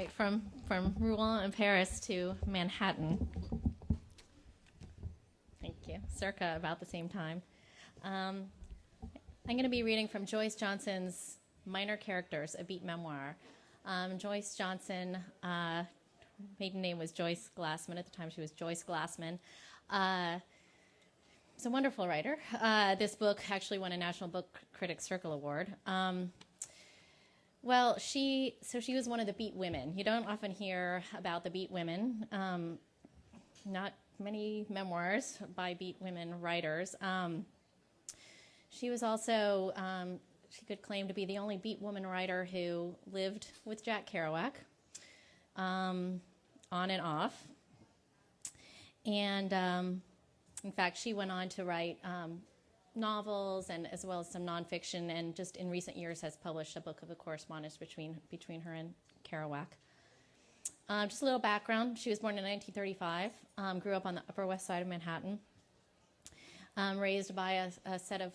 right, from Rouen and Paris to Manhattan. Thank you. Circa about the same time. I'm going to be reading from Joyce Johnson's Minor Characters, a Beat Memoir. Joyce Johnson, maiden name was Joyce Glassman. At the time, she was Joyce Glassman. She's a wonderful writer. This book actually won a National Book Critics Circle Award. Well, she was one of the Beat women. You don't often hear about the Beat women. Not many memoirs by Beat women writers. She was also, she could claim to be the only Beat woman writer who lived with Jack Kerouac, on and off. And in fact, she went on to write novels and as well as some nonfiction, and just in recent years has published a book of the correspondence between her and Kerouac. Just a little background. She was born in 1935, grew up on the Upper West Side of Manhattan, raised by a set of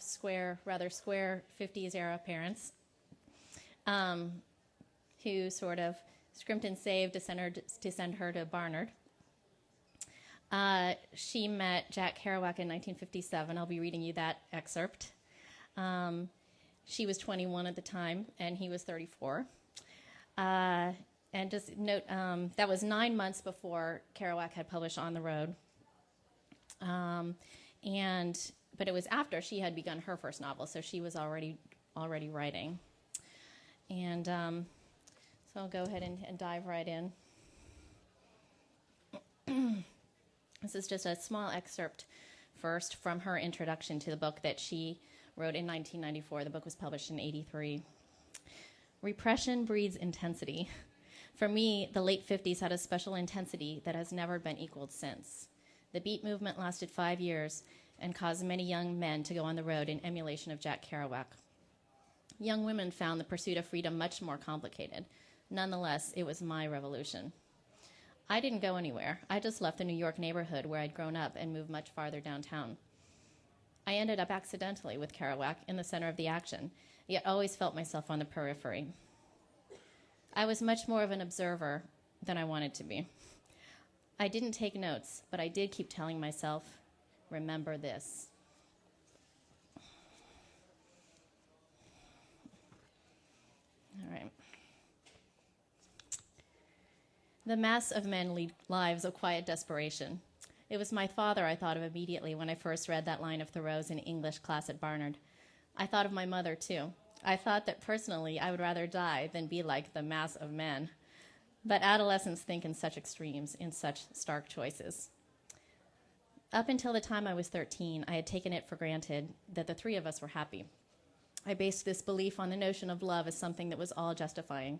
rather square 50s era parents who sort of scrimped and saved to send her to Barnard. She met Jack Kerouac in 1957. I'll be reading you that excerpt. She was 21 at the time, and he was 34. And just note, that was 9 months before Kerouac had published On the Road. But it was after she had begun her first novel, so she was already writing. And so I'll go ahead and dive right in. This is just a small excerpt first from her introduction to the book that she wrote in 1994. The book was published in 1983. Repression breeds intensity. For me, the late 50s had a special intensity that has never been equaled since. The Beat movement lasted 5 years and caused many young men to go on the road in emulation of Jack Kerouac. Young women found the pursuit of freedom much more complicated. Nonetheless, it was my revolution. I didn't go anywhere. I just left the New York neighborhood where I'd grown up and moved much farther downtown. I ended up accidentally with Kerouac in the center of the action, yet always felt myself on the periphery. I was much more of an observer than I wanted to be. I didn't take notes, but I did keep telling myself, remember this. All right. The mass of men lead lives of quiet desperation. It was my father I thought of immediately when I first read that line of Thoreau's in English class at Barnard. I thought of my mother, too. I thought that personally I would rather die than be like the mass of men. But adolescents think in such extremes, in such stark choices. Up until the time I was 13, I had taken it for granted that the three of us were happy. I based this belief on the notion of love as something that was all justifying.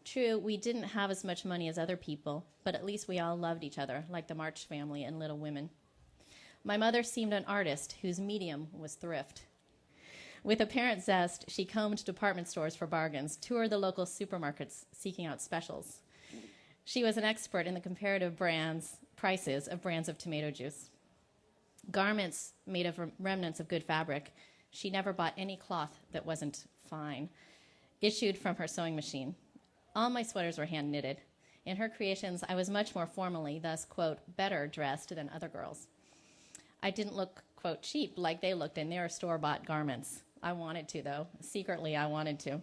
True, we didn't have as much money as other people, but at least we all loved each other, like the March family and Little Women. My mother seemed an artist whose medium was thrift. With apparent zest, she combed department stores for bargains, toured the local supermarkets seeking out specials. She was an expert in the comparative prices of brands of tomato juice. Garments made of remnants of good fabric. She never bought any cloth that wasn't fine, issued from her sewing machine. All my sweaters were hand-knitted. In her creations, I was much more formally, thus, quote, better dressed than other girls. I didn't look, quote, cheap like they looked in their store-bought garments. I wanted to, though. Secretly, I wanted to.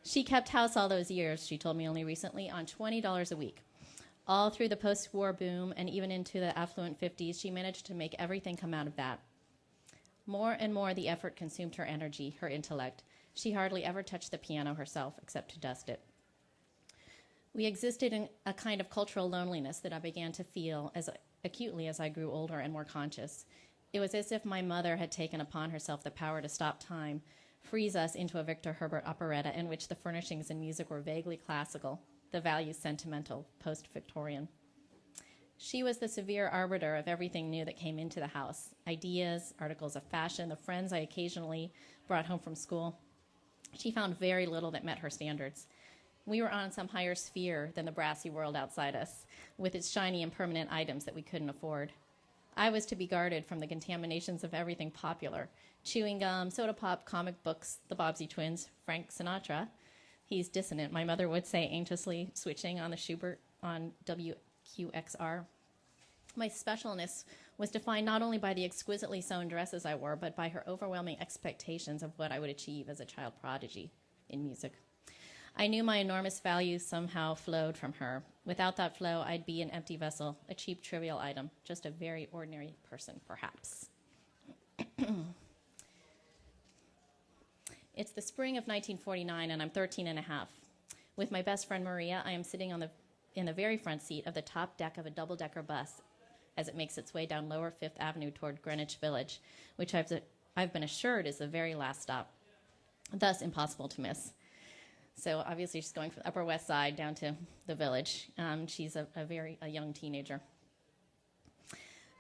She kept house all those years, she told me only recently, on $20 a week. All through the post-war boom and even into the affluent 50s, she managed to make everything come out of that. More and more, the effort consumed her energy, her intellect. She hardly ever touched the piano herself, except to dust it. We existed in a kind of cultural loneliness that I began to feel as acutely as I grew older and more conscious. It was as if my mother had taken upon herself the power to stop time, freeze us into a Victor Herbert operetta in which the furnishings and music were vaguely classical, the values sentimental, post-Victorian. She was the severe arbiter of everything new that came into the house, ideas, articles of fashion, the friends I occasionally brought home from school. She found very little that met her standards. We were on some higher sphere than the brassy world outside us, with its shiny and permanent items that we couldn't afford. I was to be guarded from the contaminations of everything popular: chewing gum, soda pop, comic books, the Bobbsey twins, Frank Sinatra. He's dissonant, my mother would say, anxiously switching on the Schubert on WQXR. My specialness was defined not only by the exquisitely sewn dresses I wore, but by her overwhelming expectations of what I would achieve as a child prodigy in music. I knew my enormous value somehow flowed from her. Without that flow, I'd be an empty vessel, a cheap, trivial item, just a very ordinary person, perhaps. It's the spring of 1949, and I'm 13 and a half. With my best friend Maria, I am sitting in the very front seat of the top deck of a double-decker bus as it makes its way down Lower Fifth Avenue toward Greenwich Village, which I've been assured is the very last stop, thus impossible to miss. So obviously she's going from the Upper West Side down to the Village. She's a young teenager.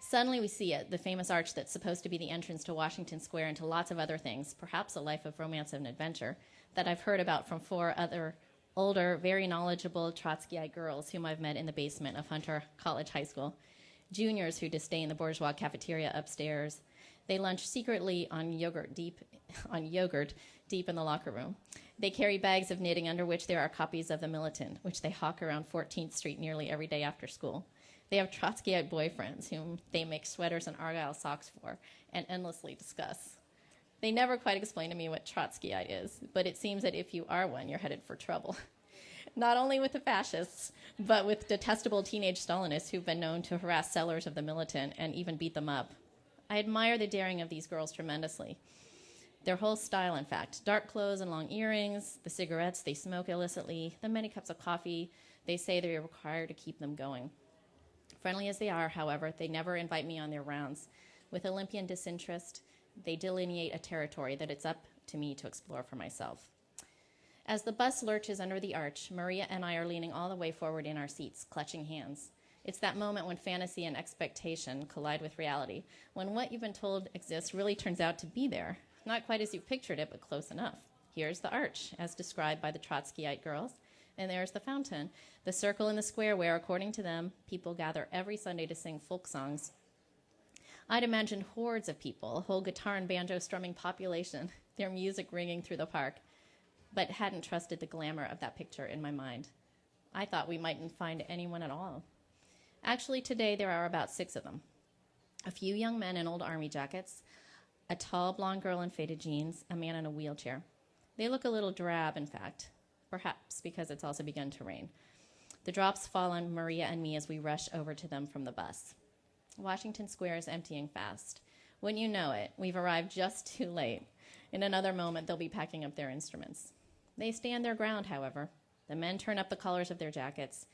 Suddenly we see it, the famous arch that's supposed to be the entrance to Washington Square and to lots of other things, perhaps a life of romance and adventure, that I've heard about from 4 other older, very knowledgeable Trotskyite girls whom I've met in the basement of Hunter College High School, juniors who disdain the bourgeois cafeteria upstairs. They lunch secretly on yogurt deep in the locker room. They carry bags of knitting under which there are copies of The Militant, which they hawk around 14th Street nearly every day after school. They have Trotskyite boyfriends whom they make sweaters and argyle socks for and endlessly discuss. They never quite explain to me what Trotskyite is, but it seems that if you are one, you're headed for trouble. Not only with the fascists, but with detestable teenage Stalinists who've been known to harass sellers of The Militant and even beat them up. I admire the daring of these girls tremendously. Their whole style, in fact. Dark clothes and long earrings, the cigarettes they smoke illicitly, the many cups of coffee they say they require to keep them going. Friendly as they are, however, they never invite me on their rounds. With Olympian disinterest, they delineate a territory that it's up to me to explore for myself. As the bus lurches under the arch, Maria and I are leaning all the way forward in our seats, clutching hands. It's that moment when fantasy and expectation collide with reality, when what you've been told exists really turns out to be there. Not quite as you've pictured it, but close enough. Here's the arch, as described by the Trotskyite girls, and there's the fountain, the circle in the square where, according to them, people gather every Sunday to sing folk songs. I'd imagined hordes of people, a whole guitar and banjo strumming population, their music ringing through the park, but hadn't trusted the glamour of that picture in my mind. I thought we mightn't find anyone at all. Actually, today there are about 6 of them. A few young men in old army jackets, a tall blonde girl in faded jeans, a man in a wheelchair. They look a little drab, in fact, perhaps because it's also begun to rain. The drops fall on Maria and me as we rush over to them from the bus. Washington Square is emptying fast. Wouldn't you know it, we've arrived just too late. In another moment, they'll be packing up their instruments. They stand their ground, however. The men turn up the collars of their jackets.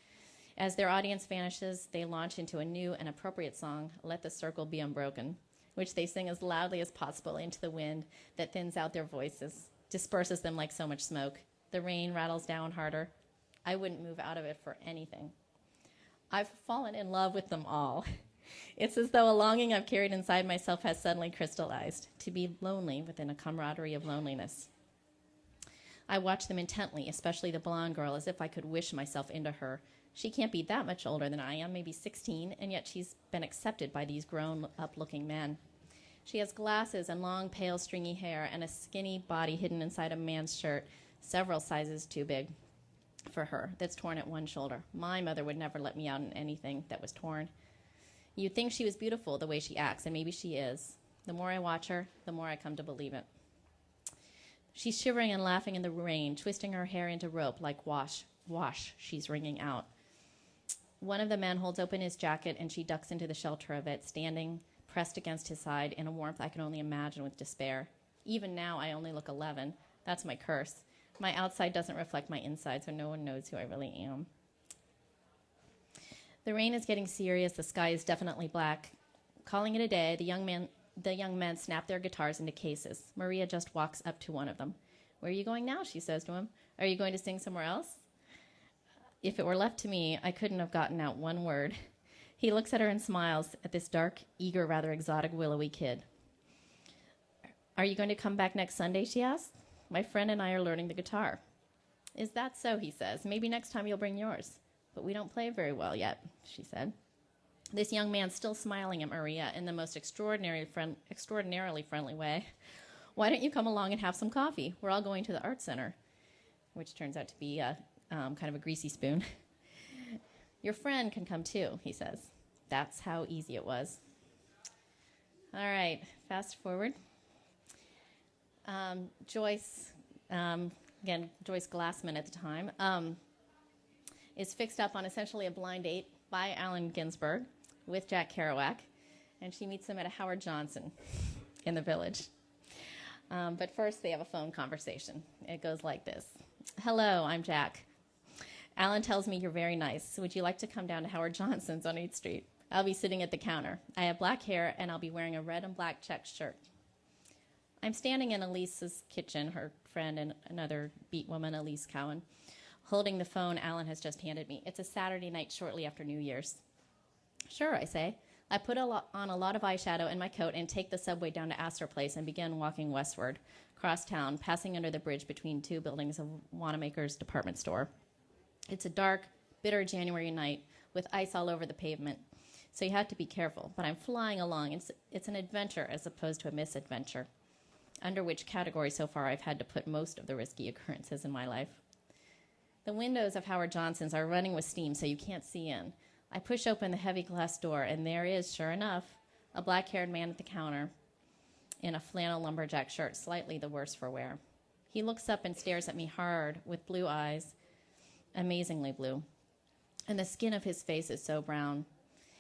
As their audience vanishes, they launch into a new and appropriate song, Let the Circle Be Unbroken, which they sing as loudly as possible into the wind that thins out their voices, disperses them like so much smoke. The rain rattles down harder. I wouldn't move out of it for anything. I've fallen in love with them all. It's as though a longing I've carried inside myself has suddenly crystallized, to be lonely within a camaraderie of loneliness. I watch them intently, especially the blonde girl, as if I could wish myself into her. She can't be that much older than I am, maybe 16, and yet she's been accepted by these grown-up-looking men. She has glasses and long, pale, stringy hair and a skinny body hidden inside a man's shirt, several sizes too big for her, that's torn at one shoulder. My mother would never let me out in anything that was torn. You'd think she was beautiful the way she acts, and maybe she is. The more I watch her, the more I come to believe it. She's shivering and laughing in the rain, twisting her hair into rope like wash, wash, she's wringing out. One of the men holds open his jacket, and she ducks into the shelter of it, standing pressed against his side in a warmth I can only imagine with despair. Even now, I only look 11. That's my curse. My outside doesn't reflect my inside, so no one knows who I really am. The rain is getting serious. The sky is definitely black. Calling it a day, the young men snap their guitars into cases. Maria just walks up to one of them. Where are you going now? She says to him. Are you going to sing somewhere else? If it were left to me, I couldn't have gotten out one word. He looks at her and smiles at this dark, eager, rather exotic, willowy kid. Are you going to come back next Sunday, she asks. My friend and I are learning the guitar. Is that so, he says. Maybe next time you'll bring yours. But we don't play very well yet, she said. This young man still smiling at Maria in the most extraordinarily friendly way. Why don't you come along and have some coffee? We're all going to the art center. which turns out to be kind of a greasy spoon. Your friend can come too, he says. That's how easy it was. All right, fast forward. Joyce, again, Joyce Glassman at the time, is fixed up on essentially a blind date by Allen Ginsberg with Jack Kerouac, and she meets him at a Howard Johnson in the Village. But first, they have a phone conversation. It goes like this. Hello, I'm Jack. Alan tells me you're very nice. Would you like to come down to Howard Johnson's on 8th Street? I'll be sitting at the counter. I have black hair, and I'll be wearing a red and black checked shirt. I'm standing in Elise's kitchen, her friend and another beat woman, Elise Cowan, holding the phone Alan has just handed me. It's a Saturday night shortly after New Year's. Sure, I say. I put on a lot of eyeshadow in my coat and take the subway down to Astor Place and begin walking westward, across town, passing under the bridge between two buildings of Wanamaker's department store. It's a dark, bitter January night with ice all over the pavement, so you have to be careful. But I'm flying along. It's an adventure as opposed to a misadventure, under which category so far I've had to put most of the risky occurrences in my life. The windows of Howard Johnson's are running with steam, so you can't see in. I push open the heavy glass door, and there is, sure enough, a black-haired man at the counter in a flannel lumberjack shirt, slightly the worse for wear. He looks up and stares at me hard with blue eyes, amazingly blue, and the skin of his face is so brown.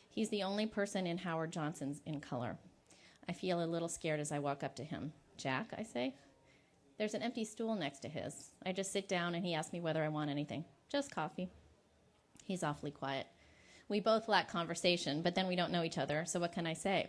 He's the only person in Howard Johnson's in color. I feel a little scared as I walk up to him. Jack, I say. There's an empty stool next to his. I just sit down, and he asks me whether I want anything. Just coffee. He's awfully quiet. We both lack conversation, but then we don't know each other, so what can I say?